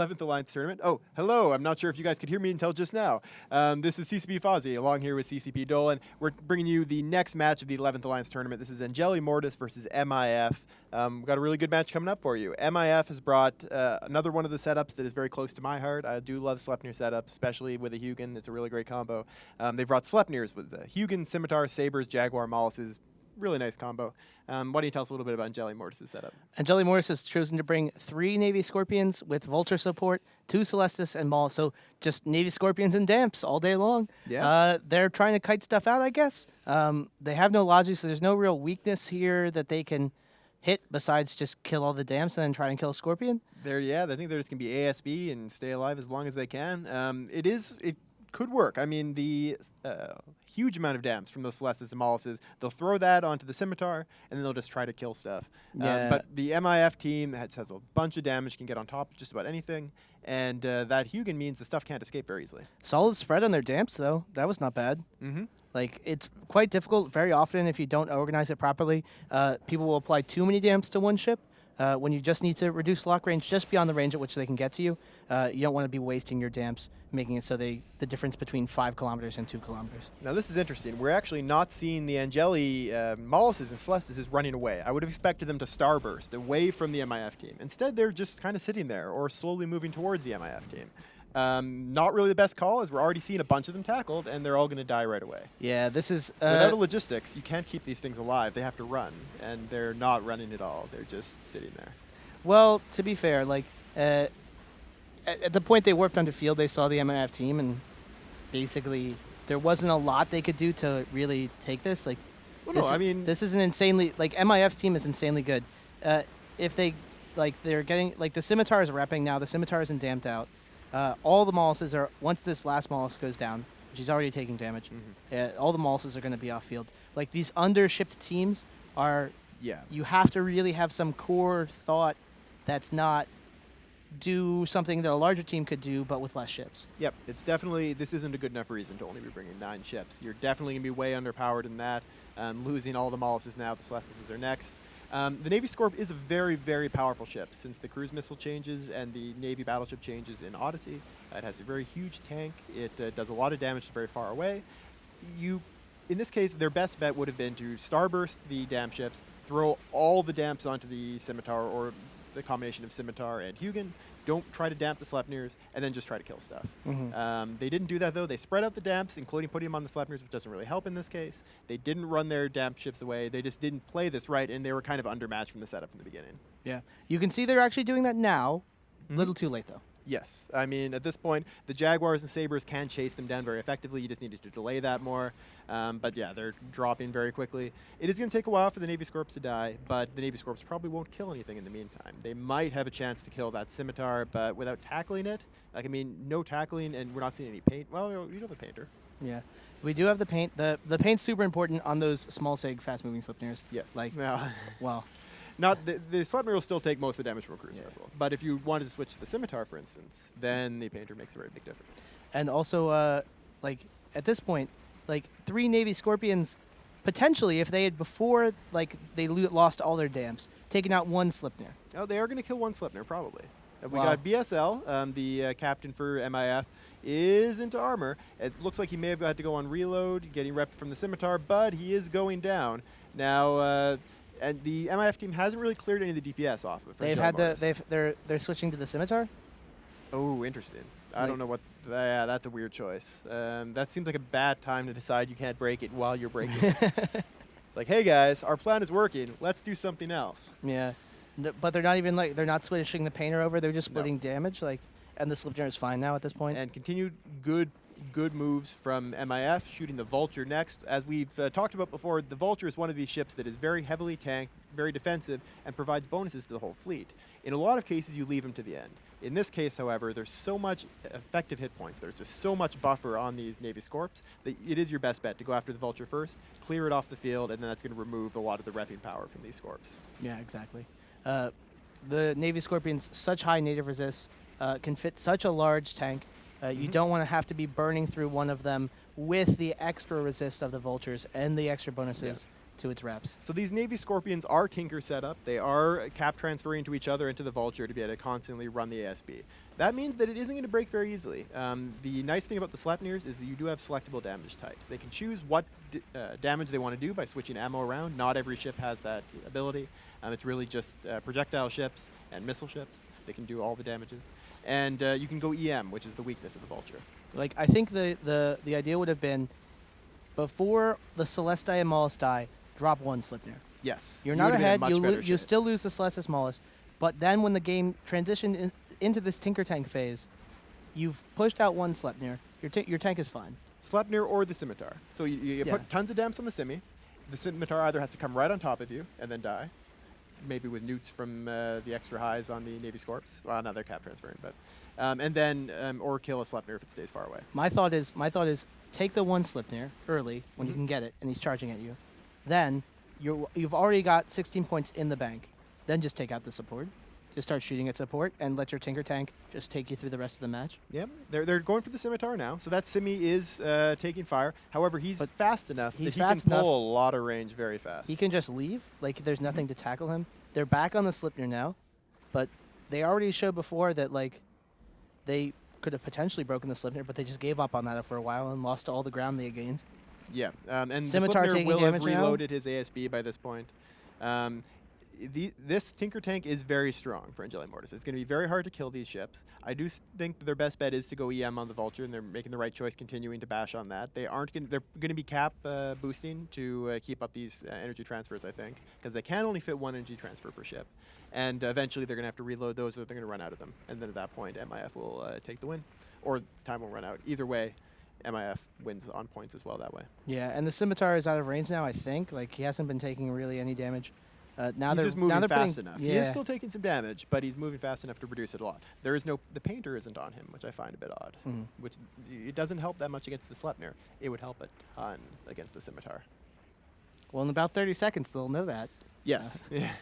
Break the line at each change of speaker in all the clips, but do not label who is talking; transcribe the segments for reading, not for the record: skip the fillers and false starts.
11th Alliance Tournament. Oh, hello. I'm not sure if you guys could hear me until just now. This is CCP Fozzie, along here with CCP Dolan. We're bringing you the next match of the 11th Alliance Tournament. This is Angeli Mortis versus M.I.F. We've got a really good match coming up for you. M.I.F. has brought another one of the setups that is very close to my heart. I do love Sleipnir setups, especially with a Hugin. It's a really great combo. They've brought Sleipnirs with Hugin, Scimitar, Sabers, Jaguar, Molluses. Really nice combo. Why don't you tell us a little bit about Angeli Mortis' setup?
Angeli Mortis has chosen to bring 3 Navy Scorpions with Vulture support, 2 Celestis, and Maul. So just Navy Scorpions and Damps all day long.
Yeah.
They're trying to kite stuff out, I guess. They have no logic, so there's no real weakness here that they can hit besides just kill all the Damps and then try and kill a Scorpion.
I think they're just going to be ASB and stay alive as long as they can. It could work. I mean, the huge amount of damps from those Celestis and Molluses, they'll throw that onto the Scimitar, and then they'll just try to kill stuff.
Yeah.
But the M.I.F. team has a bunch of damage, can get on top of just about anything, and that Hugin means the stuff can't escape very easily.
Solid spread on their Damps, though. That was not bad.
Mm-hmm.
Like, it's quite difficult. Very often, if you don't organize it properly, people will apply too many Damps to one ship. When you just need to reduce lock range just beyond the range at which they can get to you, you don't want to be wasting your Damps, making it so the difference between 5 kilometers and 2 kilometers.
Now this is interesting. We're actually not seeing the Angeli Molluses and Celestis is running away. I would have expected them to starburst away from the M.I.F. team. Instead, they're just kind of sitting there or slowly moving towards the M.I.F. team. Not really the best call, as we're already seeing a bunch of them tackled, and they're all going to die right away.
Yeah, this is...
Without a logistics, you can't keep these things alive. They have to run, and they're not running at all. They're just sitting there.
Well, to be fair, like, at the point they warped onto field, they saw the M.I.F. team, and basically there wasn't a lot they could do to really take this. Like, this is an insanely... Like, M.I.F.'s team is insanely good. If they... Like, they're getting... Like, the Scimitar is repping now. The Scimitar isn't damped out. All the Molluses are, once this last Mollus goes down, which he's already taking damage, all the Molluses are going to be off field. Like, these undershipped teams are, you have to really have some core thought that's not do something that a larger team could do, but with less ships.
Yep, it's definitely, this isn't a good enough reason to only be bringing 9 ships. You're definitely going to be way underpowered in that. Losing all the Molluses now, the Celestis are next. The Navy Scorp is a very, very powerful ship. Since the cruise missile changes and the Navy battleship changes in Odyssey, it has a very huge tank. It does a lot of damage very far away. In this case, their best bet would have been to starburst the damp ships, throw all the damps onto the Scimitar or the combination of Scimitar and Hugin. Don't try to damp the Sleipnirs, and then just try to kill stuff. They didn't do that, though. They spread out the damps, including putting them on the Sleipnirs, which doesn't really help in this case. They didn't run their damp ships away. They just didn't play this right, and they were kind of undermatched from the setup from the beginning.
Yeah. You can see they're actually doing that now. A little too late, though.
Yes. I mean, at this point, the Jaguars and Sabres can chase them down very effectively. You just needed to delay that more. But yeah, they're dropping very quickly. It is going to take a while for the Navy Scorps to die, but the Navy Scorps probably won't kill anything in the meantime. They might have a chance to kill that Scimitar, but without tackling it, like, I mean, no tackling, and we're not seeing any paint. Well, you have a painter.
Yeah. We do have the paint. The paint's super important on those small seg, fast-moving Sleipnirs.
Yes.
Like,
well,
Not
the Sleipnir will still take most of the damage from a cruise missile. But if you wanted to switch to the Scimitar, for instance, then the painter makes a very big difference.
And also, like, at this point, like, 3 Navy Scorpions, potentially, if they had before, like, they lost all their damps, taken out 1 Sleipnir.
Oh, they are going to kill 1 Sleipnir, probably. We got BSL, the captain for M.I.F., is into armor. It looks like he may have had to go on reload, getting repped from the Scimitar, but he is going down. Now, and the M.I.F. team hasn't really cleared any of the DPS off of it.
They're switching to the Scimitar?
Oh, interesting. I don't know what... Yeah, that's a weird choice. That seems like a bad time to decide you can't break it while you're breaking it. Like, hey guys, our plan is working. Let's do something else.
Yeah. But they're not even, like, they're not switching the painter over. They're just splitting damage. Like, and the Sleipnir is fine now at this point.
And continued good moves from M.I.F., shooting the Vulture next. As we've talked about before, the Vulture is one of these ships that is very heavily tanked, very defensive, and provides bonuses to the whole fleet. In a lot of cases, you leave them to the end. In this case, however, there's so much effective hit points. There's just so much buffer on these Navy Scorps that it is your best bet to go after the Vulture first, clear it off the field, and then that's going to remove a lot of the repping power from these Scorps.
Yeah, exactly. The Navy Scorpions, such high native resist, can fit such a large tank. You don't want to have to be burning through one of them with the extra resist of the Vultures and the extra bonuses to its reps.
So these Navy Scorpions are Tinker set up. They are cap transferring to each other into the Vulture to be able to constantly run the ASB. That means that it isn't going to break very easily. The nice thing about the Sleipnirs is that you do have selectable damage types. They can choose what damage they want to do by switching ammo around. Not every ship has that ability. It's really just projectile ships and missile ships. They can do all the damages. And you can go EM, which is the weakness of the Vulture.
Like, I think the idea would have been, before the Celestii and Maulus die, drop one Sleipnir.
Yes.
You're not ahead. You still lose the Celestis Maulus. But then when the game transitioned into this Tinker Tank phase, you've pushed out one Sleipnir. Your tank is fine.
Sleipnir or the Scimitar. So you put tons of damage on the Simi. The Scimitar either has to come right on top of you and then die, maybe with newts from the extra highs on the Navy Scorps. Well, no, they're cap transferring, but and then or kill a Sleipnir if it stays far away.
My thought is take the one Sleipnir early when you can get it, and he's charging at you. Then you've already got 16 points in the bank. Then just take out the support. Just start shooting at support and let your Tinker Tank just take you through the rest of the match.
Yep, they're going for the Scimitar now. So that Simi is taking fire. However, he's fast enough that he can pull a lot of range very fast.
He can just leave. Like, there's nothing to tackle him. They're back on the Sleipnir now, but they already showed before that, like, they could have potentially broken the Sleipnir, but they just gave up on that for a while and lost all the ground they had gained.
Yeah, and
Scimitar
the Sleipnir will have reloaded
now?
his ASB by this point. This Tinker Tank is very strong for Angeli Mortis. It's going to be very hard to kill these ships. I do think that their best bet is to go EM on the Vulture, and they're making the right choice, continuing to bash on that. They're going to be cap boosting to keep up these energy transfers, I think, because they can only fit one energy transfer per ship. And eventually they're going to have to reload those, or they're going to run out of them. And then at that point, M.I.F will take the win, or time will run out. Either way, M.I.F wins on points as well that way.
Yeah, and the Scimitar is out of range now, I think. Like, he hasn't been taking really any damage. Now
he's just moving fast
enough.
Yeah. He is still taking some damage, but he's moving fast enough to reduce it a lot. The painter isn't on him, which I find a bit odd. Which it doesn't help that much against the Sleipnir. It would help a ton against the Scimitar.
Well, in about 30 seconds, they'll know that.
Yes. Yeah.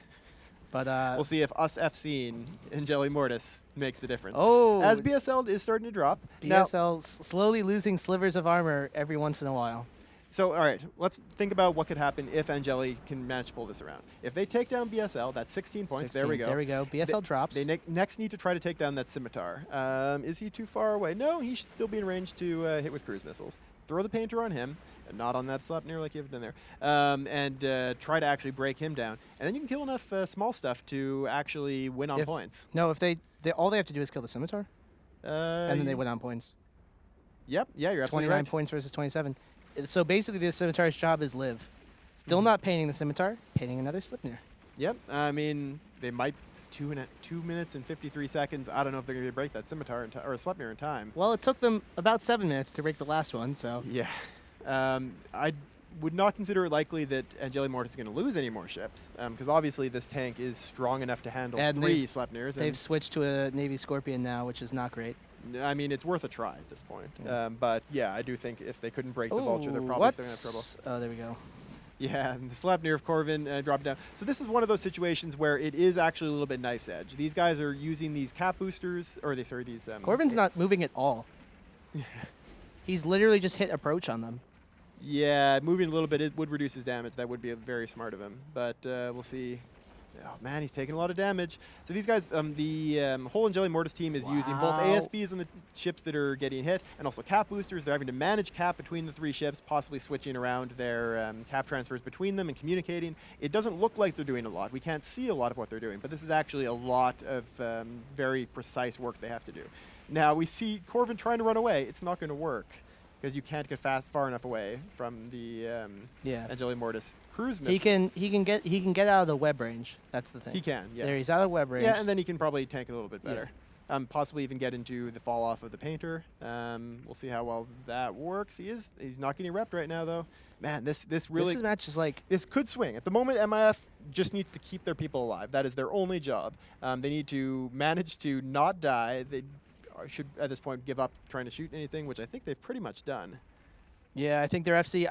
But
we'll see if us FCing Angeli Mortis makes the difference.
Oh,
as BSL is starting to drop.
BSL slowly losing slivers of armor every once in a while.
So, all right, let's think about what could happen if Angeli can manage to pull this around. If they take down BSL, that's 16 points.
16,
there we go.
There we go. BSL drops.
They next need to try to take down that Scimitar. Is he too far away? No, he should still be in range to hit with cruise missiles. Throw the painter on him, and not on that Sleipnir like you've done there, and try to actually break him down. And then you can kill enough small stuff to actually win on points.
No, if all they have to do is kill the Scimitar, and then they win on points.
Yep, yeah, you're absolutely right.
29 points versus 27. So basically, the Scimitar's job is live. Still not painting the Scimitar, painting another Sleipnir.
Yep, I mean, they might 2 minutes and 53 seconds. I don't know if they're going to break that Scimitar or Sleipnir in time.
Well, it took them about 7 minutes to break the last one, so.
Yeah. I would not consider it likely that Angeli Mortis is going to lose any more ships, because obviously this tank is strong enough to handle 3 Sleipnirs.
They've switched to a Navy Scorpion now, which is not great.
I mean, it's worth a try at this point.
Yeah.
But yeah, I do think if they couldn't break the Vulture, they're probably still going to have trouble.
Oh, there we go.
Yeah, and the Sleipnir of Corvin dropped down. So this is one of those situations where it is actually a little bit knife's edge. These guys are using these cap boosters, or these.
Corvin's not moving at all. He's literally just hit approach on them.
Yeah, moving a little bit, it would reduce his damage. That would be very smart of him. But we'll see. Oh, man, he's taking a lot of damage. So these guys, the whole Angeli Mortis team is using both ASBs on the ships that are getting hit and also cap boosters. They're having to manage cap between the 3 ships, possibly switching around their cap transfers between them and communicating. It doesn't look like they're doing a lot. We can't see a lot of what they're doing, but this is actually a lot of very precise work they have to do. Now, we see Corvin trying to run away. It's not going to work, because you can't get far enough away from the Angeli Mortis cruise missiles.
He can get out of the web range. That's the thing.
He can, yes.
There, he's out of web range.
Yeah, and then he can probably tank it a little bit better. Yeah. Possibly even get into the fall off of the painter. We'll see how well that works. He's not getting repped right now, though. Man, this
match is like,
this could swing. At the moment, M.I.F just needs to keep their people alive. That is their only job. They need to manage to not die. They should at this point give up trying to shoot anything, which I think they've pretty much done.
Yeah, I think their FC,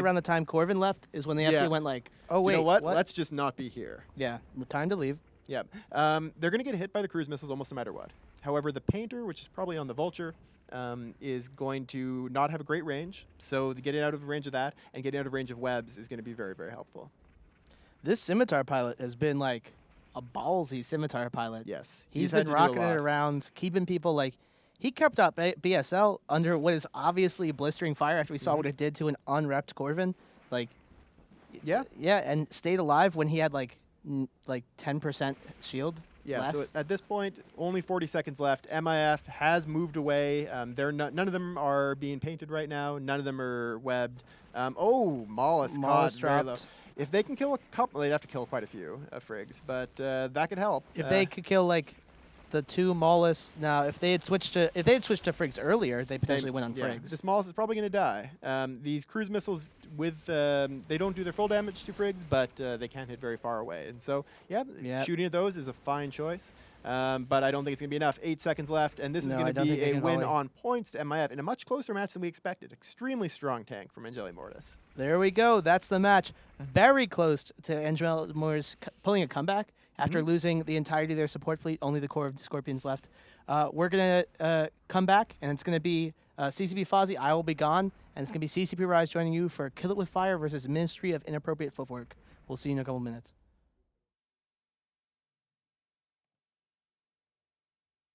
around the time Corvin left is when the FC went like, oh, wait,
you know what? Let's just not be here.
Yeah, time to leave.
Yeah. They're going to get hit by the cruise missiles almost no matter what. However, the Painter, which is probably on the Vulture, is going to not have a great range. So getting out of range of that and getting out of range of webs is going to be very, very helpful.
This Scimitar pilot has been like a ballsy Scimitar pilot.
Yes.
He's been
had to do a
rocking
lot.
it around, keeping people like. He kept up BSL under what is obviously blistering fire after we saw what it did to an unrepped Corvin. Like,
Yeah.
yeah, and stayed alive when he had like 10% shield.
Yeah,
less.
so at this point, only 40 seconds left. M.I.F. has moved away. None of them are being painted right now. None of them are webbed. Mollis caught very low.
dropped.
If they can kill a couple, they'd have to kill quite a few Frigs, but that could help.
If they could kill like the 2 Mollis, now if they had switched to Frigs earlier, they potentially win on Frigs.
This Mollis is probably going to die. These cruise missiles they don't do their full damage to Frigs, but they can't hit very far away. And so, shooting at those is a fine choice. But I don't think it's going to be enough. 8 seconds left, and this is going to be a win on points to M.I.F. in a much closer match than we expected. Extremely strong tank from Angeli Mortis.
There we go. That's the match. Very close to Angeli Mortis pulling a comeback after losing the entirety of their support fleet. Only the core of the Scorpions left. We're going to come back, and it's going to be CCP Fozzie, I Will Be Gone, and it's going to be CCP Rise joining you for Kill It With Fire versus Ministry of Inappropriate Footwork. We'll see you in a couple minutes.